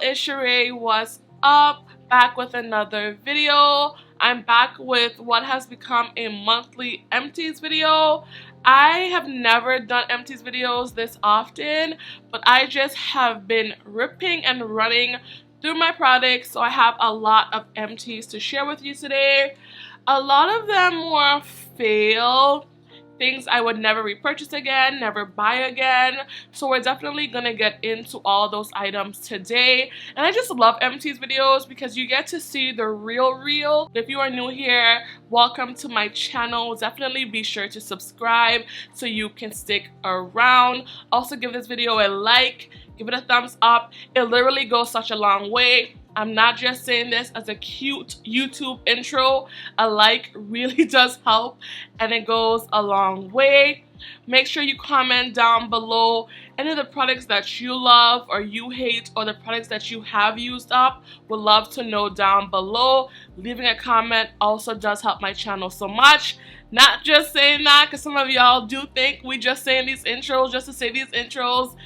it's SheRea. What's up? Back with another video. I'm back with what has become a monthly Empties video. I have never done Empties videos this often, but I just have been ripping and running through my products, so I have a lot of Empties to share with you today. A lot of them were fail. Things I would never repurchase again, never buy again. So we're definitely gonna get into all those items today. And I just love Empties videos because you get to see the real. If you are new here, welcome to my channel. Definitely be sure to subscribe so you can stick around. Also give this video a like, give it a thumbs up. It literally goes such a long way. I'm not just saying this as a cute YouTube intro. A like really does help and it goes a long way. Make sure you comment down below any of the products that you love or you hate, or the products that you have used up. Would love to know down below. Leaving a comment also does help my channel so much. Not just saying that because some of y'all do think we just saying these intros just to say these intros,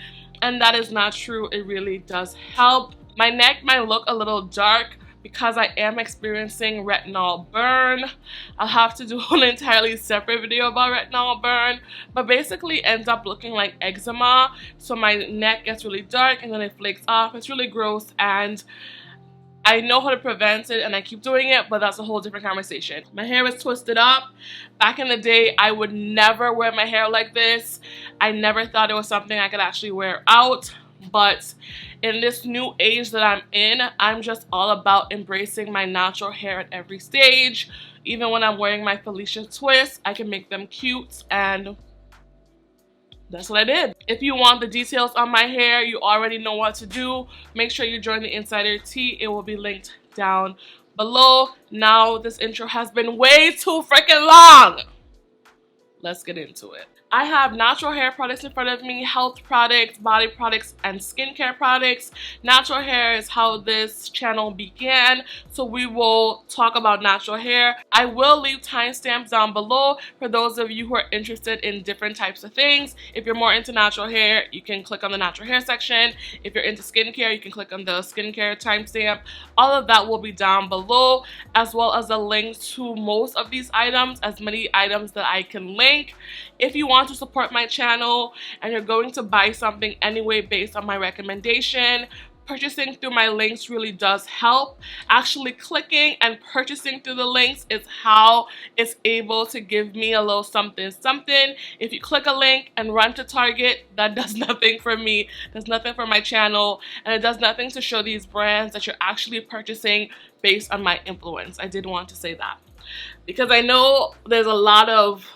and that is not true. It really does help. My neck might look a little dark because I am experiencing retinol burn. I'll have to do an entirely separate video about retinol burn, but basically ends up looking like eczema. So my neck gets really dark and then it flakes off. It's really gross and I know how to prevent it and I keep doing it, but that's a whole different conversation. My hair is twisted up. Back in the day, I would never wear my hair like this. I never thought it was something I could actually wear out. But in this new age that I'm in, I'm just all about embracing my natural hair at every stage. Even when I'm wearing my Felicia twists, I can make them cute, and that's what I did. If you want the details on my hair, you already know what to do. Make sure you join the Insider Tea. It will be linked down below. Now, this intro has been way too freaking long. Let's get into it. I have natural hair products in front of me, health products, body products, and skincare products. Natural hair is how this channel began, so we will talk about natural hair. I will leave timestamps down below for those of you who are interested in different types of things. If you're more into natural hair, you can click on the natural hair section. If you're into skincare, you can click on the skincare timestamp. All of that will be down below, as well as a link to most of these items, as many items that I can link. If you want to support my channel and you're going to buy something anyway based on my recommendation, purchasing through my links really does help. Actually clicking and purchasing through the links is how it's able to give me a little something. If you click a link and run to Target, that does nothing for me, does nothing for my channel, and it does nothing to show these brands that you're actually purchasing based on my influence. I did want to say that because I know there's a lot of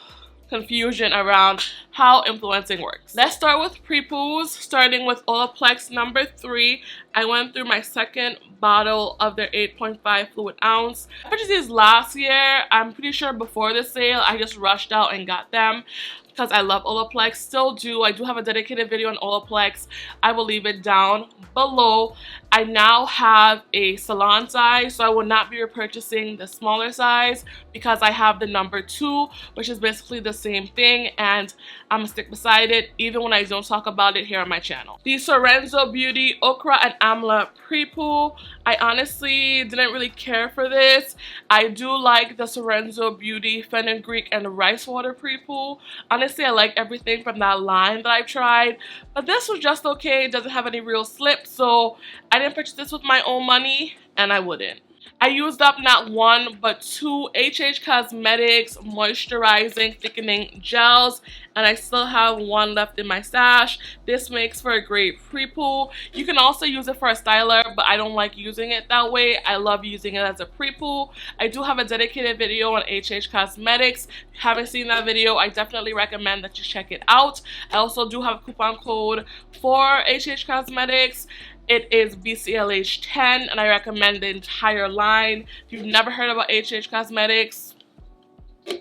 confusion around how influencing works. Let's start with Prepoos, starting with Olaplex number 3. I went through my second bottle of their 8.5 fluid ounce. I purchased these last year. I'm pretty sure before the sale. I just rushed out and got them because I love Olaplex, still do. I do have a dedicated video on Olaplex. I will leave it down below. I now have a salon size, so I will not be repurchasing the smaller size because I have the number 2, which is basically the same thing, and I'm gonna stick beside it even when I don't talk about it here on my channel. The Serums Beauty Okra and Amla Prepoo. I honestly didn't really care for this. I do like the Serums Beauty Fenugreek and Rice Water Prepoo. Honestly, I like everything from that line that I've tried, but this was just okay. It doesn't have any real slip, so I didn't purchase this with my own money, and I wouldn't. I used up not one but 2 HH Cosmetics moisturizing thickening gels, and I still have one left in my stash. This makes for a great pre-poo. You can also use it for a styler, but I don't like using it that way. I love using it as a pre-poo. I do have a dedicated video on HH Cosmetics. If you haven't seen that video, I definitely recommend that you check it out. I also do have a coupon code for HH Cosmetics. It is BCLH10, and I recommend the entire line. If you've never heard about HH Cosmetics,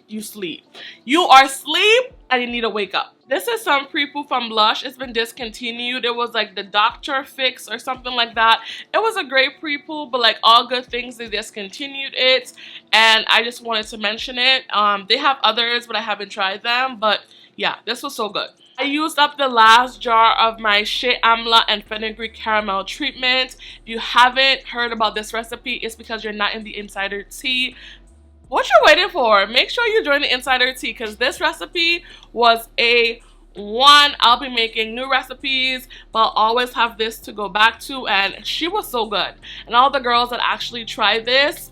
you sleep. You are asleep and you need to wake up. This is some Prepoos from Blush. It's been discontinued. It was like the Doctor Fix or something like that. It was a great Prepoos, but like all good things, they discontinued it, and I just wanted to mention it. They have others, but I haven't tried them. But yeah, this was so good. I used up the last jar of my Shea Amla and Fenugreek Caramel treatment. If you haven't heard about this recipe, it's because you're not in the insider tea. What you're waiting for? Make sure you join the insider tea because this recipe was a one. I'll be making new recipes, but I'll always have this to go back to, and she was so good. And all the girls that actually tried this,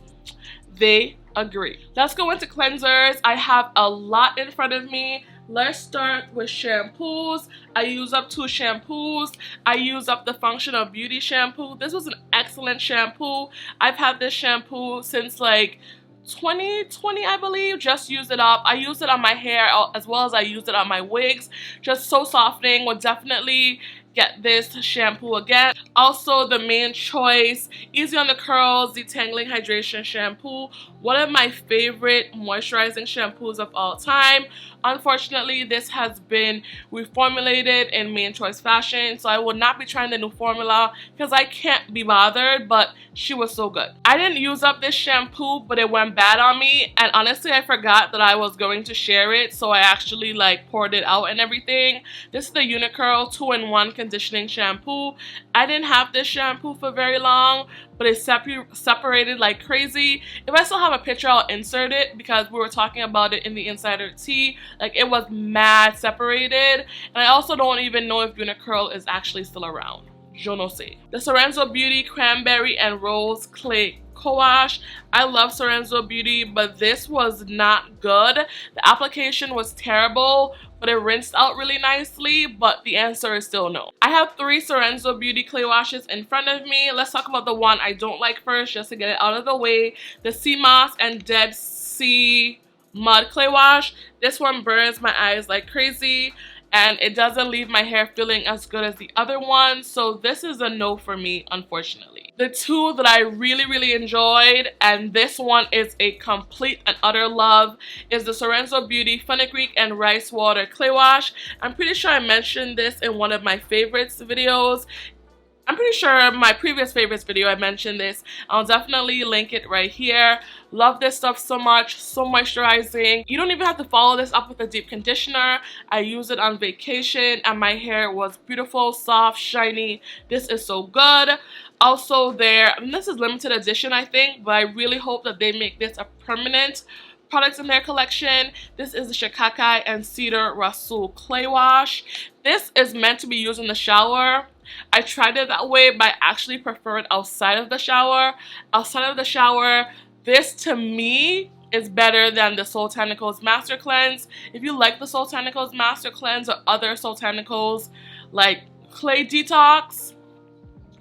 they agree. Let's go into cleansers. I have a lot in front of me. Let's start with shampoos. I use up 2 shampoos. I use up the Functional Beauty shampoo. This was an excellent shampoo. I've had this shampoo since like 2020, I believe. Just used it up. I used it on my hair as well as I used it on my wigs. Just so softening. Would definitely get this shampoo again. Also, the Main Choice Easy on the Curls Detangling Hydration Shampoo. One of my favorite moisturizing shampoos of all time. Unfortunately, this has been reformulated in Main Choice fashion, so I will not be trying the new formula because I can't be bothered, but she was so good. I didn't use up this shampoo, but it went bad on me, and honestly, I forgot that I was going to share it, so I actually like poured it out and everything. This is the Unicurl 2-in-1 conditioning shampoo. I didn't have this shampoo for very long, but it separated like crazy. If I still have a picture, I'll insert it because we were talking about it in the insider tea. Like, it was mad separated, and I also don't even know if Unicurl is actually still around. Je ne sais. The Serums Beauty Cranberry and Rose Clay Co-Wash. I love Serums Beauty, but this was not good. The application was terrible, but it rinsed out really nicely, but the answer is still no. I have 3 Serums Beauty clay washes in front of me. Let's talk about the one I don't like first, just to get it out of the way. The Sea Moss and Dead Sea Mud Clay Wash. This one burns my eyes like crazy, and it doesn't leave my hair feeling as good as the other one, so this is a no for me, unfortunately. The 2 that I really enjoyed, and this one is a complete and utter love, is the Serums Beauty Fenugreek and Rice Water Clay Wash. I'm pretty sure I mentioned this in one of my favorites videos. I'm pretty sure my previous favorites video I mentioned this. I'll definitely link it right here. Love this stuff so much. So moisturizing. You don't even have to follow this up with a deep conditioner. I used it on vacation and my hair was beautiful, soft, shiny. This is so good. Also this is limited edition, I think, but I really hope that they make this a permanent products in their collection. This is the Shikakai and Cedar Rasul Clay Wash. This is meant to be used in the shower. I tried it that way, but I actually prefer it outside of the shower. Outside of the shower, this to me is better than the Soultanicals Master Cleanse. If you like the Soultanicals Master Cleanse or other Soultanicals like Clay Detox,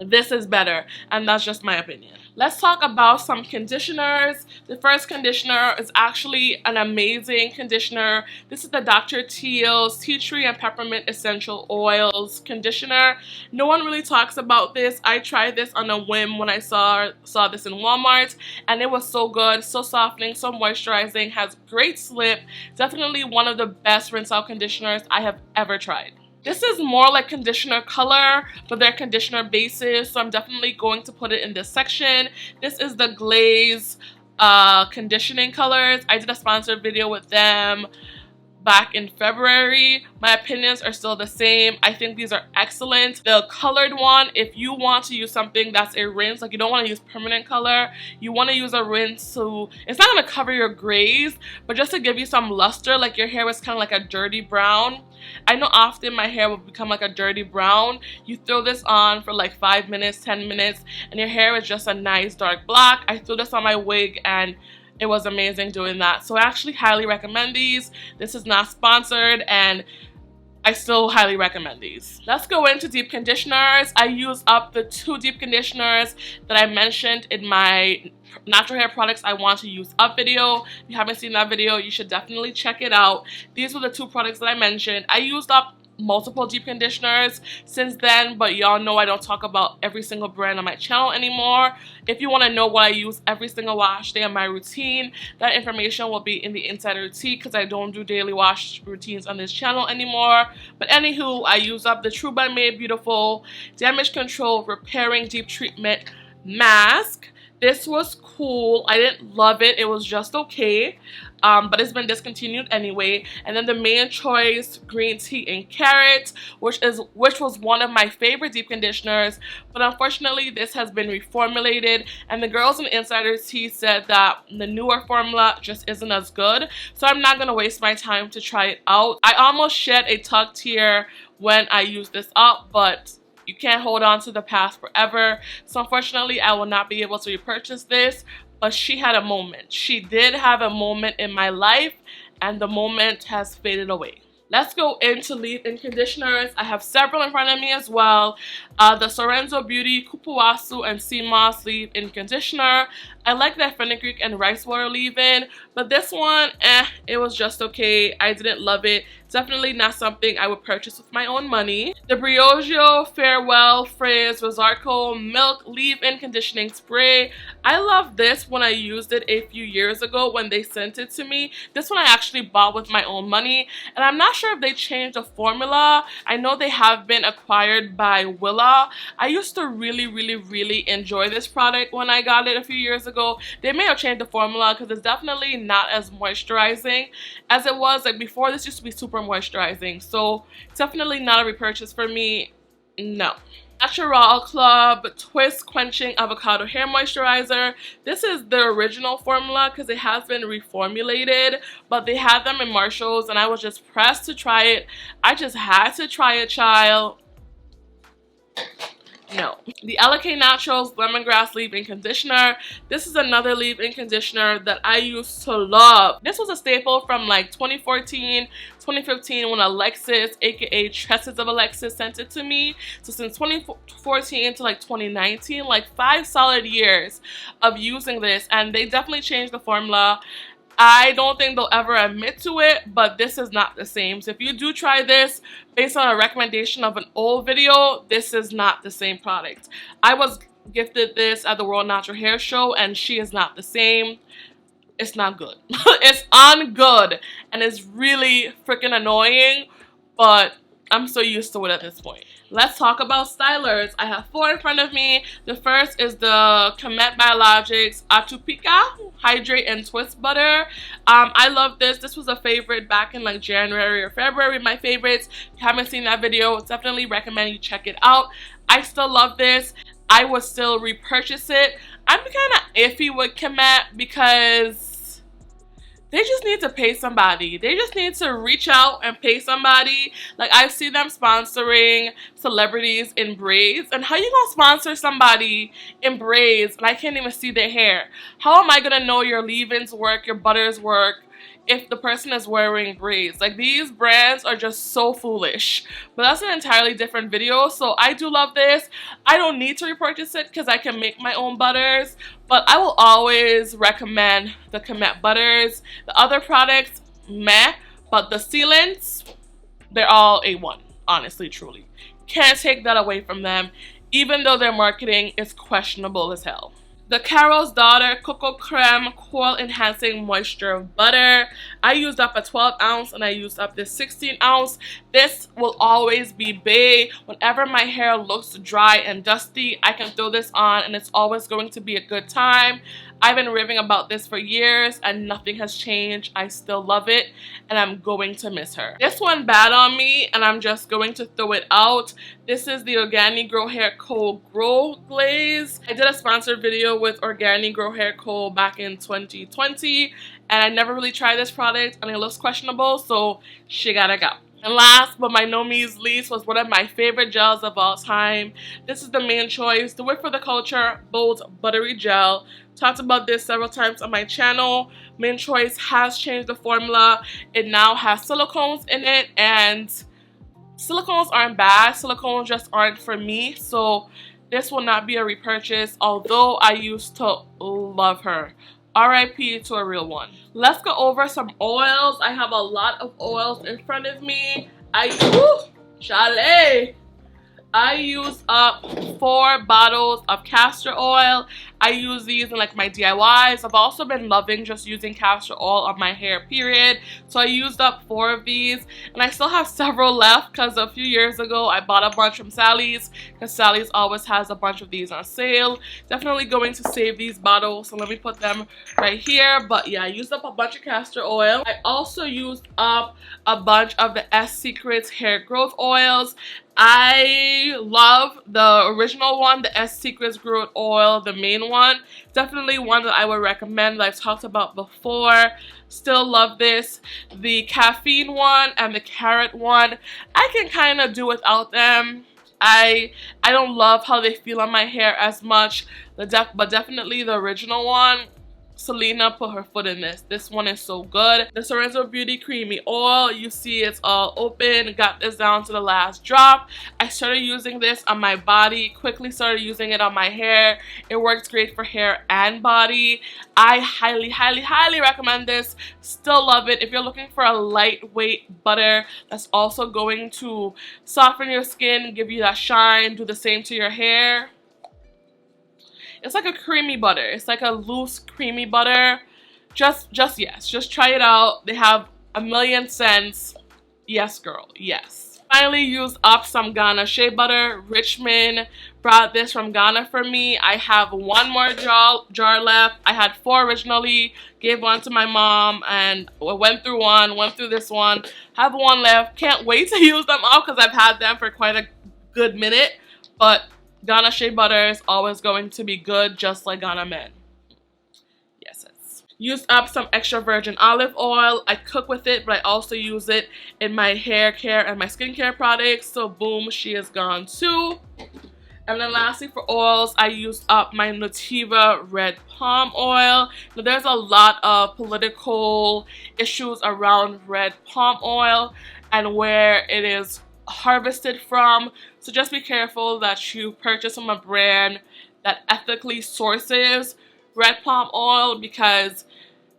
this is better, and that's just my opinion. Let's talk about some conditioners. The first conditioner is actually an amazing conditioner. This is the Dr. Teal's Tea Tree and Peppermint Essential Oils conditioner. No one really talks about this. I tried this on a whim when I saw this in Walmart, and it was so good, so softening, so moisturizing, has great slip. Definitely one of the best rinse out conditioners I have ever tried. This is more like conditioner color, but they're conditioner bases, so I'm definitely going to put it in this section. This is the Glaze conditioning colors. I did a sponsored video with them back in February. My opinions are still the same. I think these are excellent. The colored one, if you want to use something that's a rinse, like you don't want to use permanent color, you want to use a rinse to, it's not going to cover your grays, but just to give you some luster, like your hair is kind of like a dirty brown. I know often my hair will become like a dirty brown. You throw this on for like 5 minutes, 10 minutes, and your hair is just a nice dark black. I threw this on my wig and it was amazing doing that. So I actually highly recommend these. This is not sponsored and I still highly recommend these. Let's go into deep conditioners. I use up the 2 deep conditioners that I mentioned in my natural hair products I want to use up video. If you haven't seen that video, you should definitely check it out. These were the 2 products that I mentioned. I used up multiple deep conditioners since then, but y'all know I don't talk about every single brand on my channel anymore. If you want to know what I use every single wash day in my routine, that information will be in the insider tea because I don't do daily wash routines on this channel anymore. But anywho, I use up the True by Made Beautiful Damage Control Repairing Deep Treatment Mask. This was cool. I didn't love it. It was just okay. But it's been discontinued anyway. And then the Main Choice Green Tea and Carrot, which was one of my favorite deep conditioners, but unfortunately this has been reformulated, and the girls in Insider Tea said that the newer formula just isn't as good, so I'm not gonna waste my time to try it out. I almost shed a tug tear when I used this up, but you can't hold on to the past forever, so unfortunately I will not be able to repurchase this. But she had a moment. She did have a moment in my life, and the moment has faded away. Let's go into leave-in conditioners. I have several in front of me as well. The Sorenzo Beauty Kupuasu and Sea Moss leave-in conditioner. I like that fenugreek and rice water leave-in, but this one, it was just okay. I didn't love it. Definitely not something I would purchase with my own money. The Briogeo Farewell Frizz Rosarco Milk Leave-In Conditioning Spray. I love this when I used it a few years ago when they sent it to me. This one I actually bought with my own money, and I'm not sure if they changed the formula. I know they have been acquired by Willa. I used to really enjoy this product when I got it a few years ago. They may have changed the formula because it's definitely not as moisturizing as it was. Like before, this used to be super moisturizing, so definitely not a repurchase for me. No. Natural Club Twist Quenching Avocado Hair Moisturizer. This is the original formula because it has been reformulated, but they had them in Marshall's and I was just pressed to try it. I just had to try it, child. No. The LK Naturals Lemongrass Leave-In Conditioner. This is another leave-in conditioner that I used to love. This was a staple from like 2014, 2015 when Alexis, aka Tresses of Alexis, sent it to me. So since 2014 to like 2019, like 5 solid years of using this, and they definitely changed the formula. I don't think they'll ever admit to it, but this is not the same. So if you do try this based on a recommendation of an old video, this is not the same product. I was gifted this at the World Natural Hair Show, and she is not the same. It's not good. It's ungood, and it's really freaking annoying, but I'm so used to it at this point. Let's talk about stylers. I have 4 in front of me. The first is the Comet Biologics Atupika Hydrate and Twist Butter. I love this. This was a favorite back in like January or February. My favorites. If you haven't seen that video, definitely recommend you check it out. I still love this. I would still repurchase it. I'm kind of iffy with Comet because they just need to pay somebody. They just need to reach out and pay somebody. Like, I see them sponsoring celebrities in braids. And how you gonna sponsor somebody in braids and I can't even see their hair? How am I gonna know your leave-ins work, your butters work, if the person is wearing braids? Like, these brands are just so foolish. But that's an entirely different video. So I do love this. I don't need to repurchase it because I can make my own butters, but I will always recommend the Comet butters. The other products, meh, but the sealants, they're all A1, honestly, truly. Can't take that away from them, even though their marketing is questionable as hell. The Carol's Daughter Cocoa Creme Coil Enhancing Moisture Butter. I used up a 12 ounce and I used up this 16 ounce. This will always be bae. Whenever my hair looks dry and dusty, I can throw this on and it's always going to be a good time. I've been raving about this for years and nothing has changed. I still love it and I'm going to miss her. This one bad on me and I'm just going to throw it out. This is the Organic Grow Hair Co. Grow Glaze. I did a sponsored video with Organic Grow Hair Co. back in 2020 and I never really tried this product and it looks questionable, so she gotta go. And last but by no means least was one of my favorite gels of all time. This is the Main Choice Do It For The Culture Bold Buttery Gel. Talked about this several times on my channel. Main Choice has changed the formula. It now has silicones in it, and silicones aren't bad. Silicones just aren't for me, so this will not be a repurchase, although I used to love her. RIP to a real one. Let's go over some oils. I have a lot of oils in front of me. I used up 4 bottles of castor oil. I use these in like my DIYs. I've also been loving just using castor oil on my hair, period. So I used up 4 of these, and I still have several left because a few years ago I bought a bunch from Sally's, because Sally's always has a bunch of these on sale. Definitely going to save these bottles, so let me put them right here. But yeah, I used up a bunch of castor oil. I also used up a bunch of the S Secrets hair growth oils. I love the original one, the S Secrets growth oil, the main one. Definitely one that I would recommend, that I've talked about before. Still love this. The caffeine one and the carrot one, I can kind of do without them. I don't love how they feel on my hair as much, but definitely the original one. Selena put her foot in this. This one is so good. The Serums Beauty Creamy Oil, you see it's all open. Got this down to the last drop. I started using this on my body, quickly started using it on my hair. It works great for hair and body. I highly, highly, highly recommend this. Still love it. If you're looking for a lightweight butter that's also going to soften your skin, give you that shine, do the same to your hair. It's like a creamy butter. It's like a loose creamy butter. Just yes. Just try it out. They have a million scents. Yes, girl. Yes. Finally used up some Ghana shea butter. Richmond brought this from Ghana for me. I have one more jar left. I had 4 originally. Gave one to my mom and went through one. Went through this one. Have one left. Can't wait to use them all because I've had them for quite a good minute. But Ghana shea butter is always going to be good, just like Ghana men. Yes, yes. Used up some extra virgin olive oil. I cook with it, but I also use it in my hair care and my skincare products. So boom, she is gone too. And then lastly for oils, I used up my Nativa red palm oil. Now there's a lot of political issues around red palm oil and where it is harvested from, so just be careful that you purchase from a brand that ethically sources red palm oil, because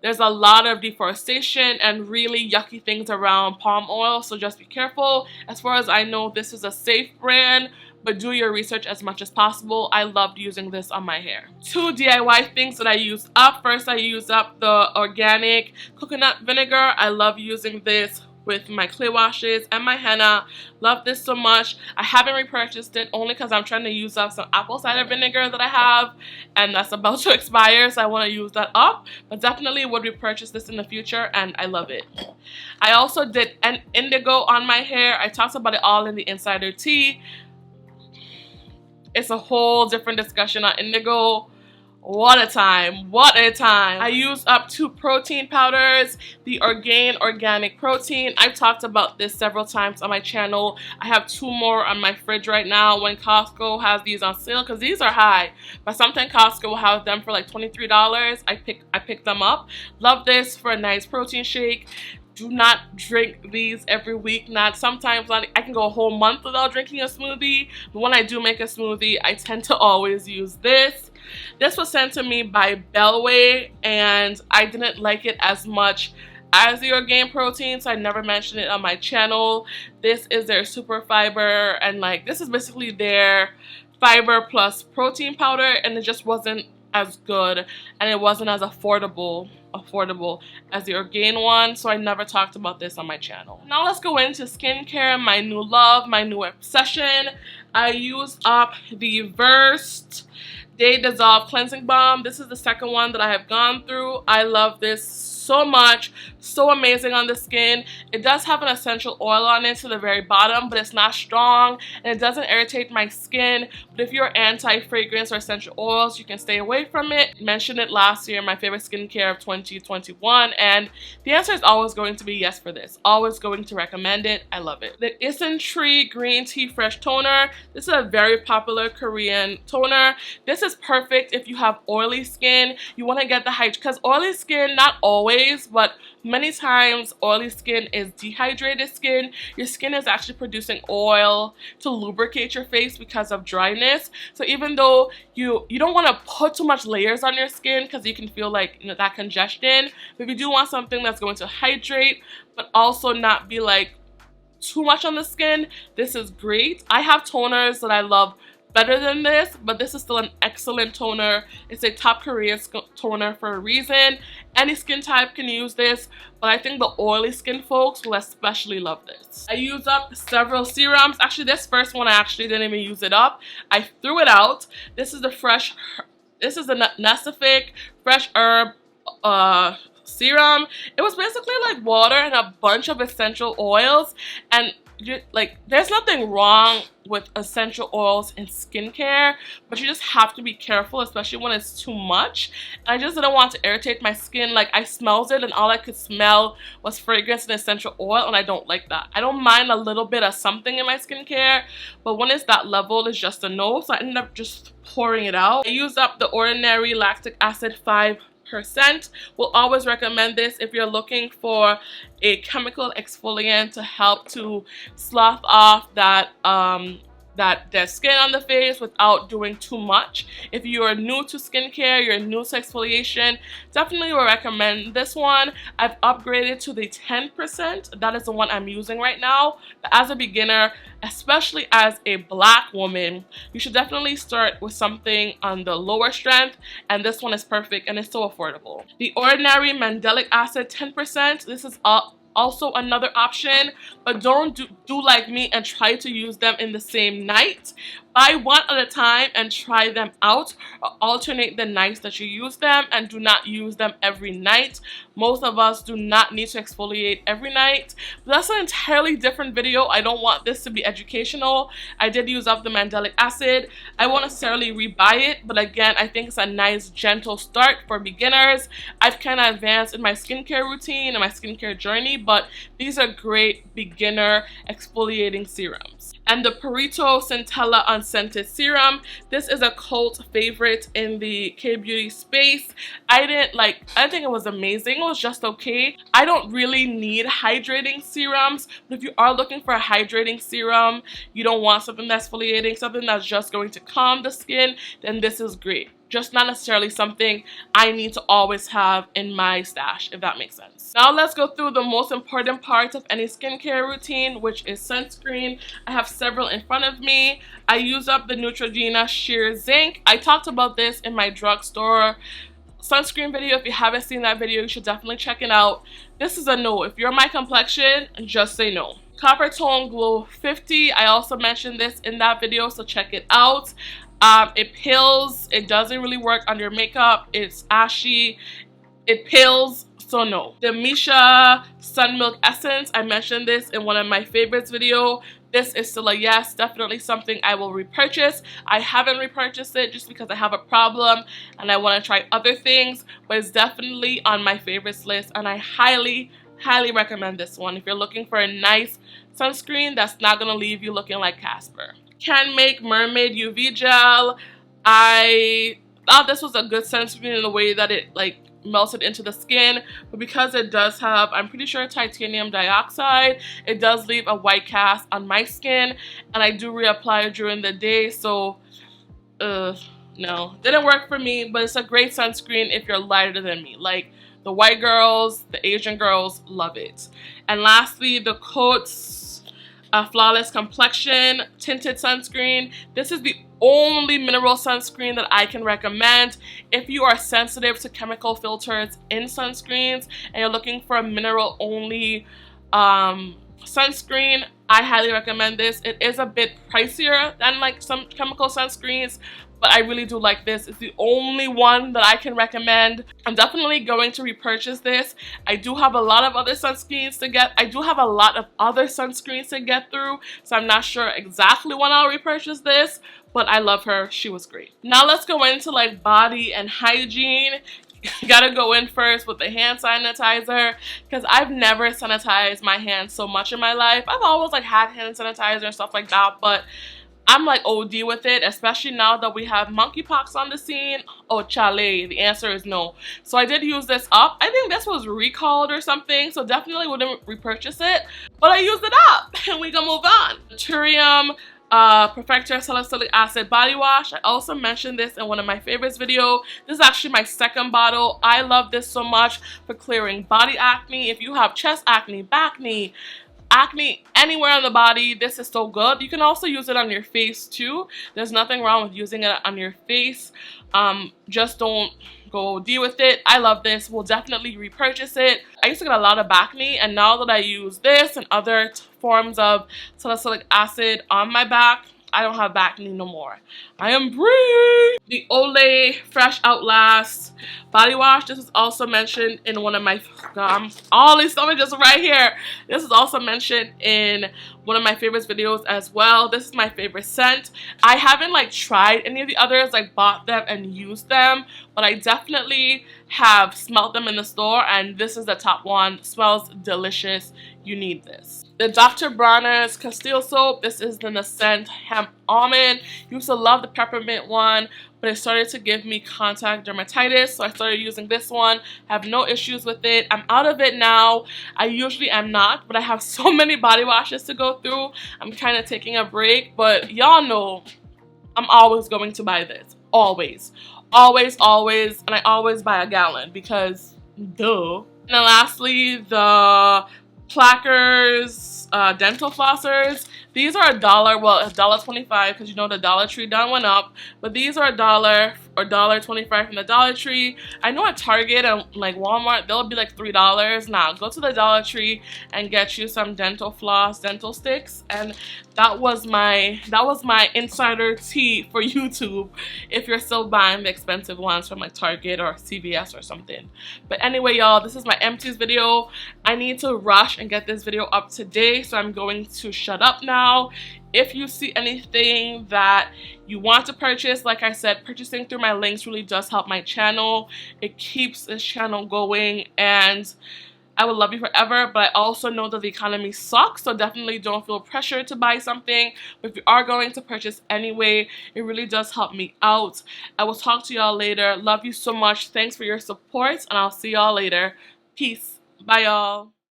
there's a lot of deforestation and really yucky things around palm oil, so just be careful. As far as I know, this is a safe brand, but do your research as much as possible. I loved using this on my hair. 2 DIY things that I used up. First, I used up the organic coconut vinegar. I love using this with my clay washes and my henna. Love this so much. I haven't repurchased it only because I'm trying to use up some apple cider vinegar that I have, and that's about to expire, so I want to use that up. But definitely would repurchase this in the future, and I love it. I also did an indigo on my hair. I talked about it all in the insider tea. It's a whole different discussion on indigo. What a time, what a time. I used up 2 protein powders, the Orgain organic protein. I've talked about this several times on my channel. I have 2 more on my fridge right now when Costco has these on sale, because these are high, but sometimes Costco will have them for like $23. I picked them up. Love this for a nice protein shake. Do not drink these every week. Sometimes I can go a whole month without drinking a smoothie, but when I do make a smoothie, I tend to always use this. This was sent to me by Bellway, and I didn't like it as much as the Orgain protein, so I never mentioned it on my channel. This is their super fiber, and like this is basically their fiber plus protein powder, and it just wasn't as good, and it wasn't as affordable as the Orgain one, so I never talked about this on my channel. Now let's go into skincare, my new love, my new obsession. I used up the Versed Day Dissolve Cleansing Balm. This is the second one that I have gone through. I love this so much. So amazing on the skin. It does have an essential oil on it to the very bottom, but it's not strong and it doesn't irritate my skin. But if you're anti-fragrance or essential oils, you can stay away from it. I mentioned it last year, my favorite skincare of 2021, and the answer is always going to be yes for this. Always going to recommend it. I love it. The Isntree Green Tea Fresh Toner. This is a very popular Korean toner. This is perfect if you have oily skin. You want to get the hydrate, because oily skin, not always, but many times oily skin is dehydrated skin. Your skin is actually producing oil to lubricate your face because of dryness. So even though you don't want to put too much layers on your skin, because you can feel like, you know, that congestion, but if you do want something that's going to hydrate but also not be like too much on the skin, this is great. I have toners that I love better than this, but this is still an excellent toner. It's a top Korean toner for a reason. Any skin type can use this, but I think the oily skin folks will especially love this. I used up several serums. Actually, this first one I actually didn't even use it up. I threw it out. This is the Nessific Fresh Herb serum. It was basically like water and a bunch of essential oils, and like there's nothing wrong with essential oils in skincare, but you just have to be careful, especially when it's too much. And I just didn't want to irritate my skin. Like, I smelled it and all I could smell was fragrance and essential oil, and I don't like that. I don't mind a little bit of something in my skincare, but when it's that level, it's just a no. So I ended up just pouring it out. I used up the Ordinary Lactic Acid 5%. Will always recommend this if you're looking for a chemical exfoliant to help to slough off that dead skin on the face without doing too much. If you are new to skincare, you're new to exfoliation, definitely will recommend this one. I've upgraded to the 10%. That is the one I'm using right now. But as a beginner, especially as a black woman, you should definitely start with something on the lower strength, and this one is perfect and it's so affordable. The Ordinary Mandelic Acid 10%. This is also another option, but don't do like me and try to use them in the same night. Buy one at a time and try them out, or alternate the nights that you use them, and do not use them every night. Most of us do not need to exfoliate every night, but that's an entirely different video. I don't want this to be educational. I did use up the Mandelic Acid. I won't necessarily rebuy it, but again, I think it's a nice gentle start for beginners. I've kind of advanced in my skincare routine and my skincare journey, but these are great beginner exfoliating serums. And the Perito Centella Unscented Serum. This is a cult favorite in the K-beauty space. I think it was amazing. It was just okay. I don't really need hydrating serums, but if you are looking for a hydrating serum, you don't want something that's exfoliating, something that's just going to calm the skin, then this is great. Just not necessarily something I need to always have in my stash, if that makes sense. Now let's go through the most important part of any skincare routine, which is sunscreen. I have several in front of me. I use up the Neutrogena Sheer Zinc. I talked about this in my drugstore sunscreen video. If you haven't seen that video, you should definitely check it out. This is a no. If you're my complexion, just say no. Copper Tone Glow 50. I also mentioned this in that video, so check it out. It peels. It doesn't really work under makeup. It's ashy. It peels, so no. The Misha Sun Milk Essence. I mentioned this in one of my favorites video. This is still a yes, definitely something I will repurchase. I haven't repurchased it just because I have a problem and I want to try other things, but it's definitely on my favorites list, and I highly recommend this one if you're looking for a nice sunscreen that's not going to leave you looking like Casper. Can Make Mermaid UV Gel. I thought this was a good sunscreen in the way that it like melted into the skin, but because it does have, I'm pretty sure, titanium dioxide, it does leave a white cast on my skin, and I do reapply it during the day, so no, didn't work for me. But it's a great sunscreen if you're lighter than me. Like, the white girls, the Asian girls love it. And lastly, the Coats Flawless Complexion Tinted Sunscreen. This is the only mineral sunscreen that I can recommend. If you are sensitive to chemical filters in sunscreens and you're looking for a mineral only sunscreen, I highly recommend this. It is a bit pricier than like some chemical sunscreens, but I really do like this. It's the only one that I can recommend. I'm definitely going to repurchase this. I do have a lot of other sunscreens to get. Through, so I'm not sure exactly when I'll repurchase this, but I love her. She was great. Now let's go into like body and hygiene. Gotta go in first with the hand sanitizer, because I've never sanitized my hands so much in my life. I've always like had hand sanitizer and stuff like that, but I'm like OD with it, especially now that we have monkeypox on the scene. Oh, chale, the answer is no. So I did use this up. I think this was recalled or something, so definitely wouldn't repurchase it, but I used it up and we can move on. Naturium Perfector Salicylic Acid Body Wash. I also mentioned this in one of my favorites video. This is actually my second bottle. I love this so much for clearing body acne. If you have chest acne, back acne, acne anywhere on the body, this is so good. You can also use it on your face too. There's nothing wrong with using it on your face. Just don't go OD with it. I love this. We'll definitely repurchase it. I used to get a lot of acne, and now that I use this and other forms of salicylic acid on my back, I don't have acne no more. I am free. The Olay Fresh Outlast body wash. This is also mentioned in one of my, all these stomach just right here. This is also mentioned in one of my favorites videos as well. This is my favorite scent. I haven't like tried any of the others, like bought them and used them, but I definitely have smelled them in the store, and this is the top one. Smells delicious. You need this. The Dr. Bronner's Castile Soap. This is in the scent Hemp Almond. Used to love the peppermint one, but it started to give me contact dermatitis, so I started using this one. Have no issues with it. I'm out of it now. I usually am not, but I have so many body washes to go through. I'm kind of taking a break, but y'all know I'm always going to buy this. Always. Always, always. And I always buy a gallon because duh. And then lastly, the Plackers dental flossers. These are $1, well, $1.25 because you know the Dollar Tree done went up, but these are $1 or $1.25 from the Dollar Tree. I know at Target and like Walmart they'll be like $3. Now go to the Dollar Tree and get you some dental floss, dental sticks, and that was my insider tea for YouTube if you're still buying the expensive ones from like Target or CVS or something. But anyway, y'all, this is my empties video. I need to rush and get this video up today, so I'm going to shut up now. If you see anything that you want to purchase, like I said, purchasing through my links really does help my channel. It keeps this channel going, and I will love you forever. But I also know that the economy sucks, so definitely don't feel pressured to buy something. But if you are going to purchase anyway, it really does help me out. I will talk to y'all later. Love you so much. Thanks for your support, and I'll see y'all later. Peace. Bye, y'all.